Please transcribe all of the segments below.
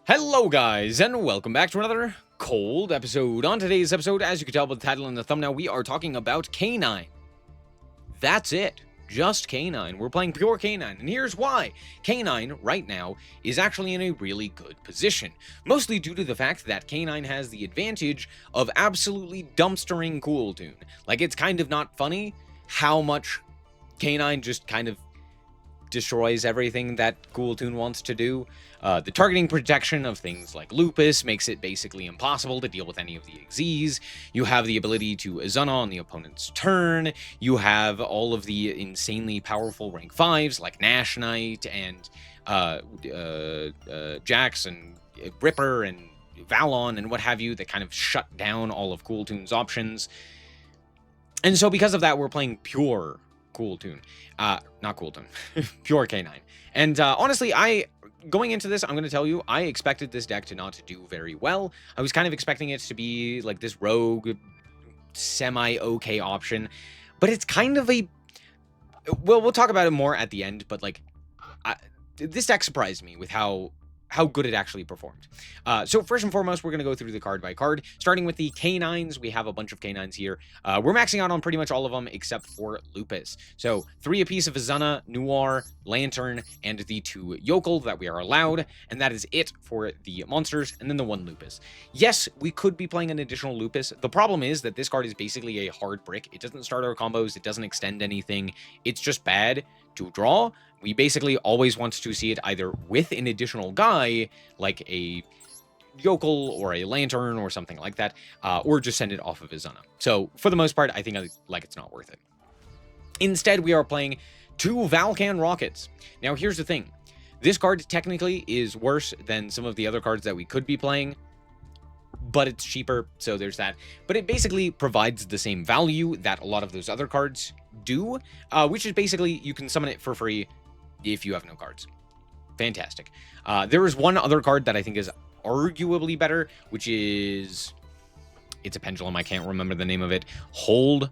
Hello guys, and welcome back to another cold episode. On today's episode, as you can tell by the title and the thumbnail, we are talking about K9. That's it. Just K9. We're playing pure K9, and here's why. K9, right now, is actually in a really good position. Mostly due to the fact that K9 has the advantage of absolutely dumpstering Cool Toon. Like, it's kind of not funny how much K9 just kind of destroys everything that Cool Toon wants to do. The targeting protection of things like Lupus makes it basically impossible to deal with any of the XZs. You have the ability to Azuna on the opponent's turn. You have all of the insanely powerful rank 5s like Nash Knight and Jax and Ripper and Valon and what have you that kind of shut down all of Cool Toon's options. And so because of that, we're playing pure Cool Toon. Not Cool Toon. Pure K9. And honestly, going into this, I'm going to tell you, I expected this deck to not do very well. I was kind of expecting it to be like this rogue, semi-okay option. But it's kind of a... Well, we'll talk about it more at the end, but like... this deck surprised me with how good it actually performed. So first and foremost, we're going to go through the card by card. Starting with the K9s, we have a bunch of K9s here. We're maxing out on pretty much all of them except for Lupus. So 3 apiece of Azuna, Noir, Lantern, and the 2 Yokel that we are allowed, and that is it for the monsters, and then the 1 Lupus. Yes, we could be playing an additional Lupus. The problem is that this card is basically a hard brick. It doesn't start our combos, it doesn't extend anything. It's just bad to draw. We basically always want to see it either with an additional guy, like a Yokel or a Lantern or something like that, or just send it off of Azuna. So, for the most part, I think it's not worth it. Instead, we are playing 2 Valkan Rockets. Now, here's the thing. This card technically is worse than some of the other cards that we could be playing, but it's cheaper, so there's that. But it basically provides the same value that a lot of those other cards do, which is basically you can summon it for free if you have no cards. Fantastic. There is one other card that I think is arguably better, which is... It's a pendulum. I can't remember the name of it. Hold.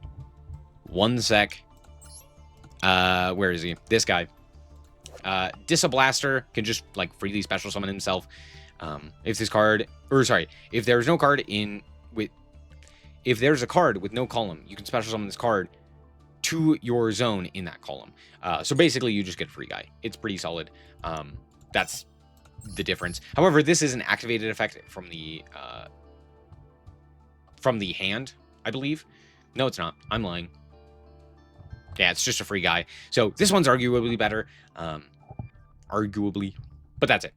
One sec. Where is he? This guy. Disablaster can just, like, freely special summon himself. If this card... Or, sorry. If there's no card in... If there's a card with no column, you can special summon this card to your zone in that column. So basically, you just get a free guy. It's pretty solid. That's the difference. However, this is an activated effect from the hand, I believe. No, it's not. I'm lying. Yeah, it's just a free guy. So this one's arguably better. Arguably. But that's it.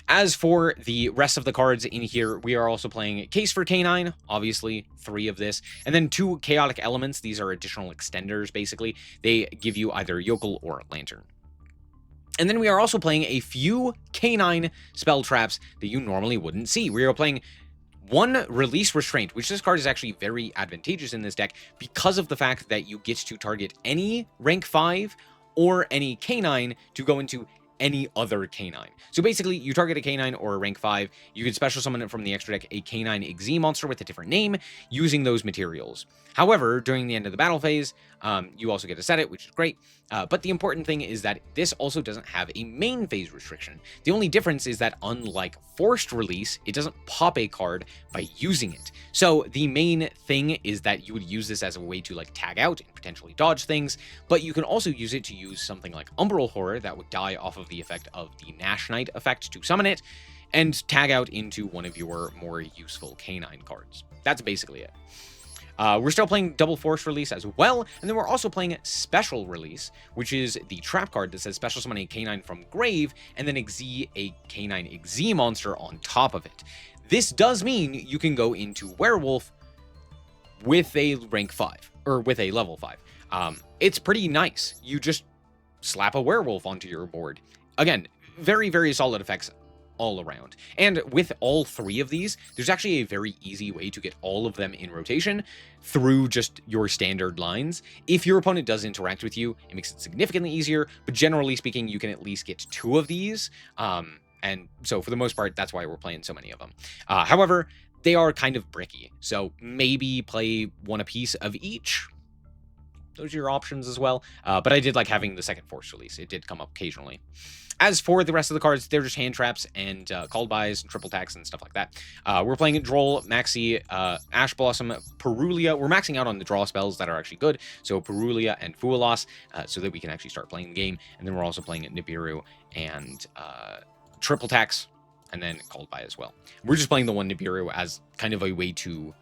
As for the rest of the cards in here, we are also playing Case for K9, obviously 3 of this, and then 2 Chaotic Elements. These are additional extenders, basically. They give you either Yokel or Lantern. And then we are also playing a few K9 spell traps that you normally wouldn't see. We are playing 1 Release Restraint, which this card is actually very advantageous in this deck because of the fact that you get to target any rank 5 or any K9 to go into any other K9. So basically, you target a K9 or a rank 5, you can special summon it from the extra deck a K9 XZ monster with a different name using those materials. However, during the end of the battle phase, you also get to set it, which is great. But the important thing is that this also doesn't have a main phase restriction. The only difference is that unlike Forced Release, it doesn't pop a card by using it. So the main thing is that you would use this as a way to like tag out and potentially dodge things, but you can also use it to use something like Umbral Horror that would die off of the effect of the Nash Knight effect to summon it, and tag out into one of your more useful K9 cards. That's basically it. We're still playing Double Force Release as well, and then we're also playing Special Release, which is the trap card that says special summon a K9 from Grave, and then XZ a K9 XZ monster on top of it. This does mean you can go into Werewolf with a rank 5, or with a level 5. It's pretty nice. You just slap a Werewolf onto your board. Again, very, very solid effects all around. And with all 3 of these, there's actually a very easy way to get all of them in rotation through just your standard lines. If your opponent does interact with you, it makes it significantly easier, but generally speaking, you can at least get 2 of these. And so for the most part, that's why we're playing so many of them. However, they are kind of bricky, so maybe play 1 apiece of each. those are your options as well. But I did like having the second force release. It did come up occasionally. As for the rest of the cards, they're just hand traps and called buys and triple attacks and stuff like that. We're playing Droll, Maxi, Ash Blossom, Perulia. We're maxing out on the draw spells that are actually good. So Perulia and Fualos, so that we can actually start playing the game. And then we're also playing Nibiru and triple attacks, and then called by as well. We're just playing the one Nibiru as kind of a way to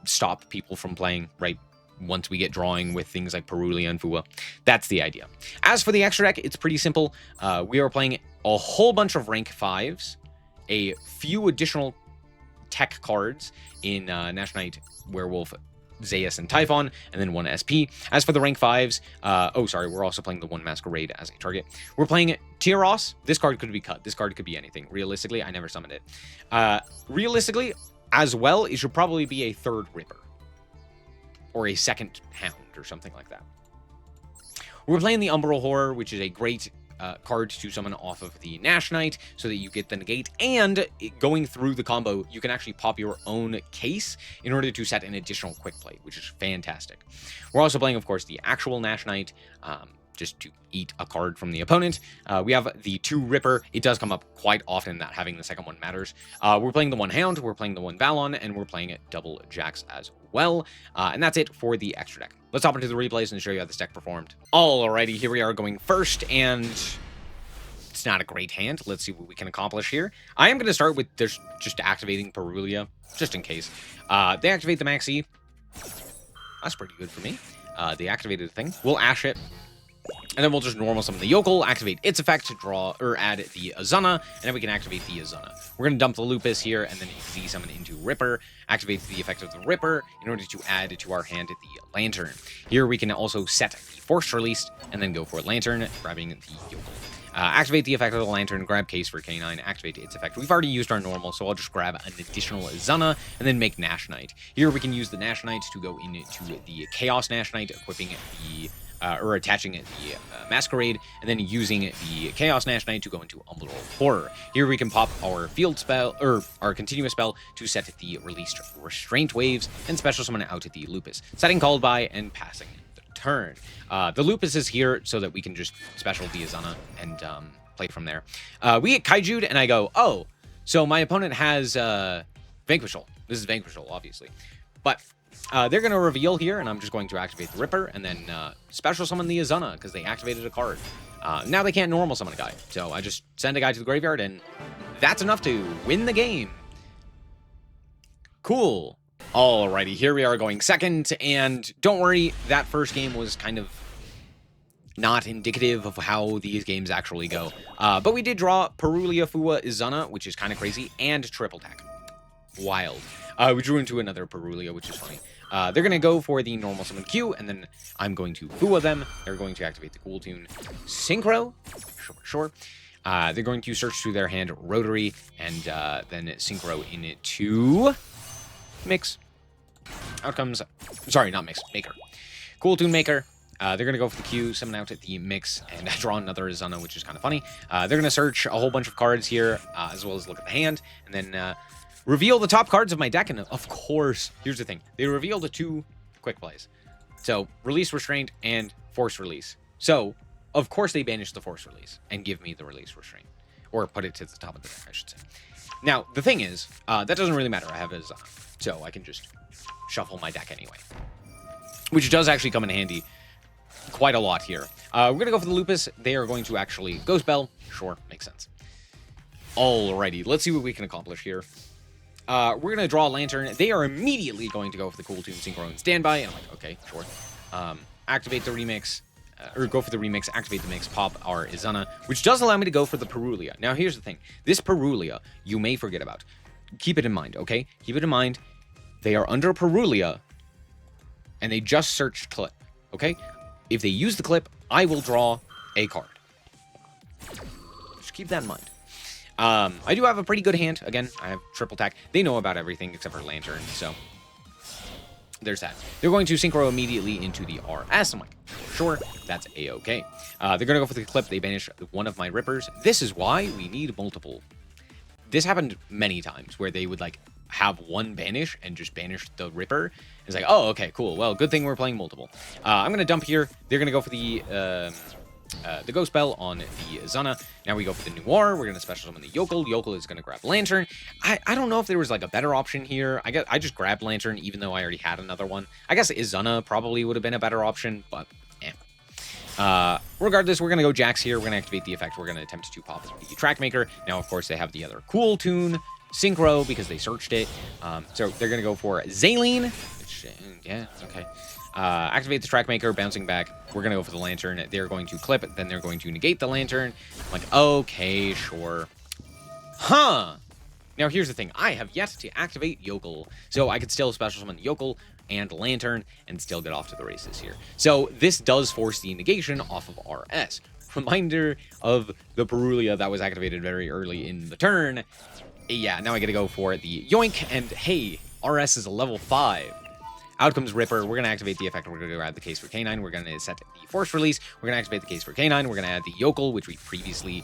stop people from playing, right? Once we get drawing with things like Perulia and Fua. That's the idea. As for the extra deck, it's pretty simple. We are playing a whole bunch of rank 5s, a few additional tech cards in Nash Knight, Werewolf, Zeus, and Typhon, and then 1 SP. As for the rank 5s, we're also playing the 1 Masquerade as a target. We're playing Tyros. This card could be cut. This card could be anything. Realistically, I never summoned it. Realistically, as well, it should probably be a 3rd Ripper. Or a 2nd Hound, or something like that. We're playing the Umbral Horror, which is a great card to summon off of the Nash Knight, so that you get the negate, and going through the combo, you can actually pop your own case in order to set an additional quick play, which is fantastic. We're also playing, of course, the actual Nash Knight, just to eat a card from the opponent. We have the 2 Ripper. It does come up quite often that having the second one matters. We're playing the 1 Hound, we're playing the 1 Valon, and we're playing double Jax as well. And that's it for the extra deck. Let's hop into the replays and show you how this deck performed. Alrighty, here we are going first, and it's not a great hand. Let's see what we can accomplish here. I am going to start with just activating Perulia, just in case. They activate the Maxi. That's pretty good for me. They activated the thing. We'll Ash it. And then we'll just normal summon the Yokel, activate its effect to draw, or add the Azana, and then we can activate the Azana. We're going to dump the Lupus here, and then Z-summon into Ripper, activate the effect of the Ripper in order to add to our hand the Lantern. Here we can also set the Force Release, and then go for Lantern, grabbing the Yokel. Activate the effect of the Lantern, grab Case for K9, activate its effect. We've already used our normal, so I'll just grab an additional Azana, and then make Nash Knight. Here we can use the Nash Knight to go into the Chaos Nash Knight, equipping the or attaching the Masquerade, and then using the Chaos Nash Knight to go into Umbral Horror. Here we can pop our field spell, or our continuous spell, to set the released Restraint Waves, and special summon out the Lupus, setting called by and passing the turn. The Lupus is here so that we can just special the Azana and play from there. We get Kaiju'd, and I go, oh, so my opponent has Vanquishal. This is Vanquishal, obviously. But they're going to reveal here, and I'm just going to activate the Ripper, and then special summon the Azana, because they activated a card. Now they can't normal summon a guy, so I just send a guy to the graveyard, and that's enough to win the game. Cool. Alrighty, here we are going second, and don't worry, that first game was kind of not indicative of how these games actually go. But we did draw Perulia, Fua, Azana, which is kind of crazy, and triple attack. Wild. We drew into another Perulia, which is funny. They're going to go for the normal summon Q, and then I'm going to Fua them. They're going to activate the Cool Tune Synchro. Sure. They're going to search through their hand Rotary, and then Synchro into Mix. Outcomes. Sorry, not Mix. Maker. Cool Tune Maker. They're going to go for the Q, summon out at the Mix, and draw another Azana, which is kind of funny. They're going to search a whole bunch of cards here, as well as look at the hand, and then reveal the top cards of my deck, and of course, here's the thing. They reveal the 2 quick plays. So, Release Restraint and Force Release. So, of course they banish the Force Release and give me the Release Restraint. Or put it to the top of the deck, I should say. Now, the thing is, that doesn't really matter. I have a Azana, so I can just shuffle my deck anyway. Which does actually come in handy quite a lot here. We're going to go for the Lupus. They are going to actually Ghost Bell. Sure, makes sense. Alrighty, let's see what we can accomplish here. We're going to draw a Lantern. They are immediately going to go for the Cool Tune Synchro and Standby. And I'm like, okay, sure. Activate the Remix, or go for the Remix, activate the Mix, pop our Azana, which does allow me to go for the Perulia. Now, here's the thing. This Perulia, you may forget about. Keep it in mind, okay? Keep it in mind. They are under Perulia, and they just searched Clip, okay? If they use the Clip, I will draw a card. Just keep that in mind. I do have a pretty good hand. Again, I have triple attack. They know about everything except for Lantern, so there's that. They're going to Synchro immediately into the RS. I'm like, sure, that's A-okay. They're going to go for the Clip. They banish one of my Rippers. This is why we need multiple. This happened many times where they would, like, have one banish and just banish the Ripper. It's like, oh, okay, cool. Well, good thing we're playing multiple. I'm going to dump here. They're going to go for the Ghost Bell on the Zana. Now we go for the Noir. We're going to special summon the Yokel. Yokel is going to grab Lantern. I don't know if there was like a better option here. I guess I just grabbed Lantern even though I already had another one. I guess Izana probably would have been a better option, but regardless, we're going to go Jax here. We're going to activate the effect. We're going to attempt to pop the Track Maker. Now, of course, they have the other cool tune, Synchro, because they searched it. So they're going to go for Zaleen. Which, yeah, okay. Activate the Track Maker, bouncing back. We're going to go for the Lantern. They're going to clip, then they're going to negate the Lantern. I'm like, okay, sure. Huh. Now, here's the thing. I have yet to activate Yokel, so I could still special summon Yokel and Lantern and still get off to the races here. So this does force the negation off of RS. Reminder of the Perulia that was activated very early in the turn. Yeah, now I get to go for the Yoink, and hey, RS is a level 5. Out comes Ripper. We're going to activate the effect. We're going to grab the case for K9. We're going to set the Force Release. We're going to activate the case for K9. We're going to add the Yokel, which we previously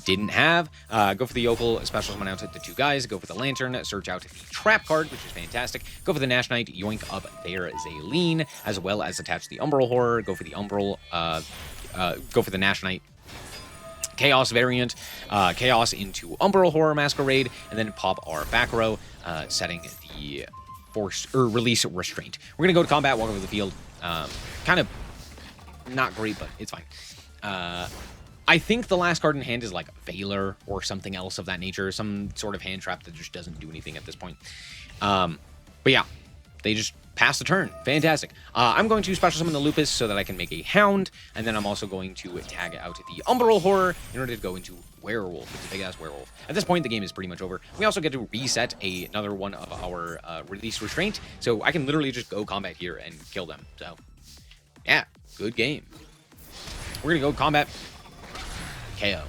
didn't have. Go for the Yokel, special summon out the 2 guys. Go for the Lantern, search out the Trap card, which is fantastic. Go for the Nash Knight, yoink up their Zaleen, as well as attach the Umbral Horror. Go for the Umbral, go for the Nash Knight Chaos variant, Chaos into Umbral Horror Masquerade, and then pop our back row, setting the Force or Release Restraint. We're gonna go to combat, walk over the field. Kind of not great, but it's fine. I think the last card in hand is like Valor or something else of that nature, some sort of hand trap that just doesn't do anything at this point. But yeah, they just pass the turn. Fantastic. I'm going to special summon the Lupus so that I can make a Hound, and then I'm also going to tag out the Umbral Horror in order to go into Werewolf. It's a big-ass Werewolf. At this point, the game is pretty much over. We also get to reset another one of our Release Restraint, so I can literally just go combat here and kill them. So, yeah, good game. We're going to go combat. KO.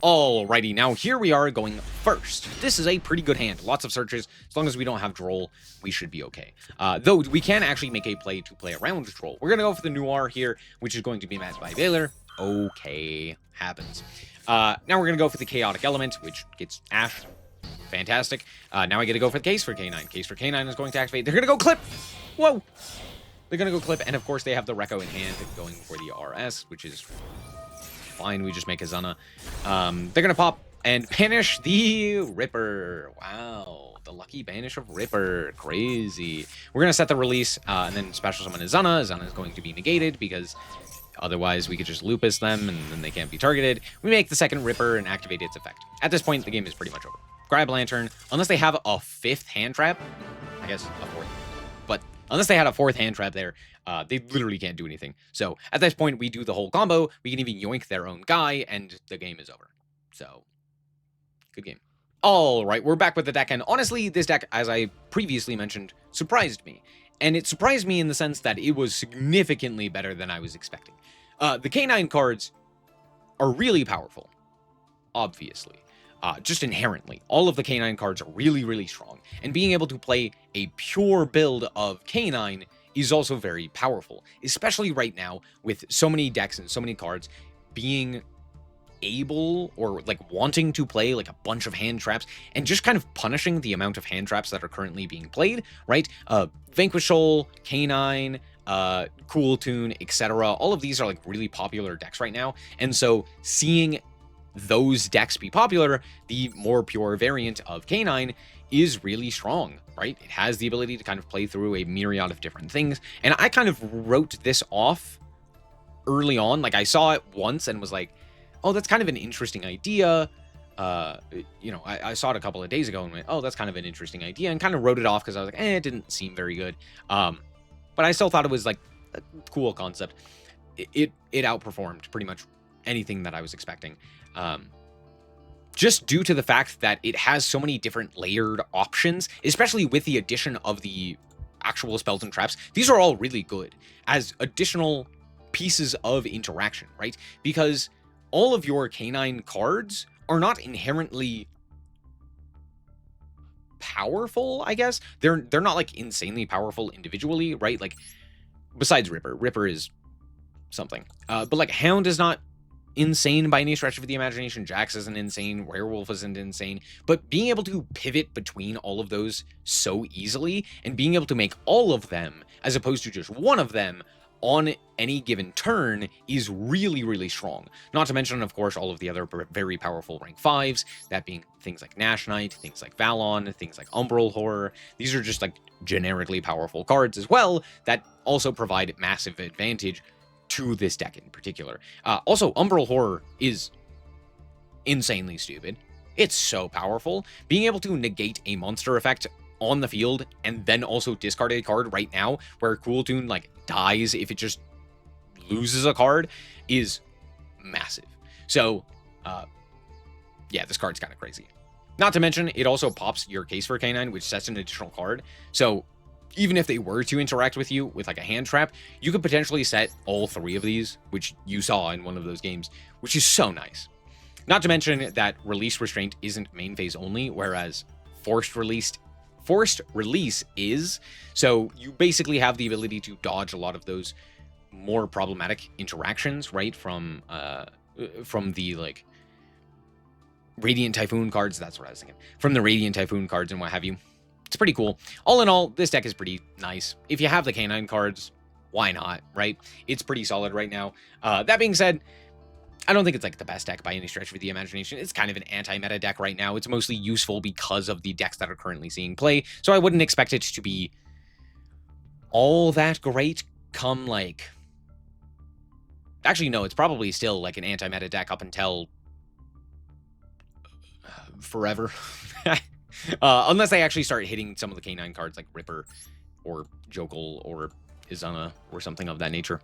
Alrighty, now here we are going first. This is a pretty good hand. Lots of searches. As long as we don't have Droll, we should be okay. Though we can actually make a play to play around Droll. We're going to go for the Noir here, which is going to be matched by Valor. Okay, happens. Now we're going to go for the Chaotic Element, which gets Ash. Fantastic. Now I get to go for the Case for K9. Case for K9 is going to activate. They're going to go Clip. Whoa. They're going to go Clip, and of course they have the Recco in hand going for the RS, which is fine. We just make a Zana. They're gonna pop and banish the Ripper. Wow, the lucky banish of Ripper. Crazy. We're gonna set the release and then special summon a Zana. Zana is going to be negated because otherwise we could just Lupus them and then they can't be targeted. We make the second Ripper and activate its effect. At this point, the game is pretty much over. Grab Lantern. Unless they have a 5th hand trap, I guess a 4th. But unless they had a 4th hand trap there, they literally can't do anything. So at this point, we do the whole combo. We can even yoink their own guy, and the game is over. So, good game. All right, we're back with the deck, and honestly, this deck, as I previously mentioned, surprised me. And it surprised me in the sense that it was significantly better than I was expecting. The K9 cards are really powerful, obviously. Just inherently. All of the K9 cards are really, really strong. And being able to play a pure build of K9 is also very powerful, especially right now with so many decks and so many cards being able or like wanting to play like a bunch of hand traps and just kind of punishing the amount of hand traps that are currently being played, right? Vanquish Soul, K9, Cool Tune, etc. All of these are like really popular decks right now. And so seeing those decks be popular, the more pure variant of K9 is really strong, right? It has the ability to kind of play through a myriad of different things. And I kind of wrote this off early on. Like I saw it once and was like, oh, that's kind of an interesting idea. You know, I saw it a couple of days ago and went, oh, that's kind of an interesting idea, and kind of wrote it off because I was like, it didn't seem very good. But I still thought it was like a cool concept. It outperformed pretty much anything that I was expecting. Just due to the fact that it has so many different layered options, especially with the addition of the actual spells and traps. These are all really good as additional pieces of interaction, right? Because all of your K9 cards are not inherently powerful, I guess. They're not like insanely powerful individually, right? Like besides Ripper. Ripper is something. But like Hound is not insane by any stretch of the imagination. Jax isn't insane. Werewolf isn't insane. But being able to pivot between all of those so easily and being able to make all of them as opposed to just one of them on any given turn is really, really strong. Not to mention, of course, all of the other very powerful rank 5s, that being things like Nash Knight, things like Valon, things like Umbral Horror. These are just like generically powerful cards as well that also provide massive advantage to this deck in particular. Also, Umbral Horror is insanely stupid. It's so powerful. Being able to negate a monster effect on the field and then also discard a card right now where Cool Tune like dies if it just loses a card is massive. So yeah, this card's kind of crazy. Not to mention it also pops your Case for Canine, which sets an additional card. So even if they were to interact with you with like a hand trap, you could potentially set all 3 of these, which you saw in one of those games, which is so nice. Not to mention that Release Restraint isn't main phase only, whereas Forced Release is. So you basically have the ability to dodge a lot of those more problematic interactions, right? From the like Radiant Typhoon cards. That's what I was thinking. From the Radiant Typhoon cards and what have you. It's pretty cool. All in all, this deck is pretty nice. If you have the Canine cards, why not, right? It's pretty solid right now. That being said, I don't think it's like the best deck by any stretch of the imagination. It's kind of an anti-meta deck right now. It's mostly useful because of the decks that are currently seeing play. So I wouldn't expect it to be all that great come like... Actually, no, it's probably still like an anti-meta deck up until forever. Unless they actually start hitting some of the Canine cards like Ripper or Jokul or Izana or something of that nature.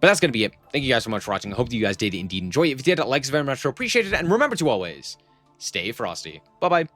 But that's going to be it. Thank you guys so much for watching. I hope that you guys did indeed enjoy it. If you did, likes very much so appreciated. And remember to always stay frosty. Bye-bye.